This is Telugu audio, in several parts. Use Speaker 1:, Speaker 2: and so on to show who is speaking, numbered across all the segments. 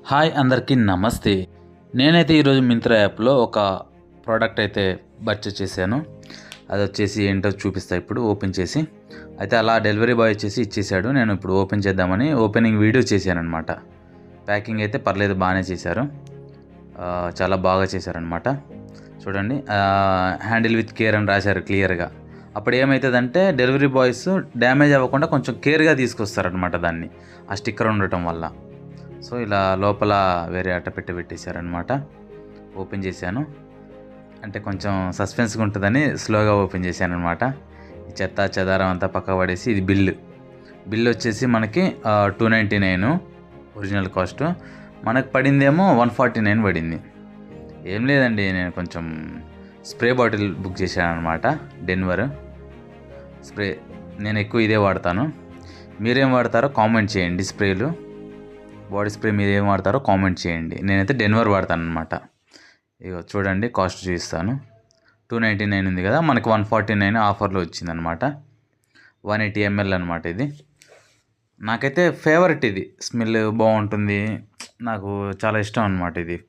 Speaker 1: హాయ్ అందరికీ నమస్తే. నేనైతే ఈరోజు మింత్రా యాప్లో ఒక ప్రోడక్ట్ అయితే పర్చేస్ చేశాను. అది వచ్చేసి ఏంటో చూపిస్తా ఇప్పుడు ఓపెన్ చేసి. అయితే అలా డెలివరీ బాయ్ వచ్చేసి ఇచ్చేసాడు. నేను ఇప్పుడు ఓపెన్ చేద్దామని ఓపెనింగ్ వీడియో చేశానన్నమాట. ప్యాకింగ్ అయితే పర్లేదు, బాగానే చేశారు. చాలా బాగా చేశారనమాట. చూడండి, హ్యాండిల్ విత్ కేర్ అని రాశారు క్లియర్గా. అప్పుడు ఏమవుతుందంటే డెలివరీ బాయ్స్ డ్యామేజ్ అవ్వకుండా కొంచెం కేర్గా తీసుకొస్తారనమాట దాన్ని, ఆ స్టిక్కర్ ఉండటం వల్ల. సో ఇలా లోపల వేరే అట్ట పెట్టేశారనమాట. ఓపెన్ చేశాను, అంటే కొంచెం సస్పెన్స్గా ఉంటుందని స్లోగా ఓపెన్ చేశాను అనమాట. ఈ చెత్త చెదారం అంతా పక్క పడేసి ఇది బిల్లు వచ్చేసి మనకి 299 ఒరిజినల్ కాస్ట్. మనకు పడిందేమో 149 పడింది. ఏం లేదండి, నేను కొంచెం స్ప్రే బాటిల్ బుక్ చేశాను అనమాట. Denver spray. నేను ఎక్కువ ఇదే వాడతాను. మీరేం వాడతారో కామెంట్ చేయండి. స్ప్రేలు, బాడీ స్ప్రే మీరు ఏం వాడతారో కామెంట్ చేయండి. నేనైతే డెన్వర్ వాడతాను అనమాట. ఇగో చూడండి, కాస్ట్ చూపిస్తాను. 299 ఉంది కదా, మనకి 149 ఆఫర్లో వచ్చిందనమాట. 180 ml అనమాట ఇది. నాకైతే ఫేవరెట్ ఇది. స్మెల్ బాగుంటుంది, నాకు చాలా ఇష్టం అనమాట ఇది.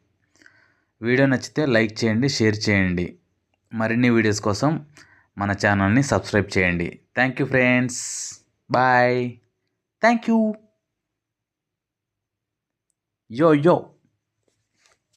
Speaker 1: వీడియో నచ్చితే లైక్ చేయండి, షేర్ చేయండి. మరిన్ని వీడియోస్ కోసం మన ఛానల్ని సబ్స్క్రైబ్ చేయండి. Thank you friends, bye. Thank you. Yo, yo.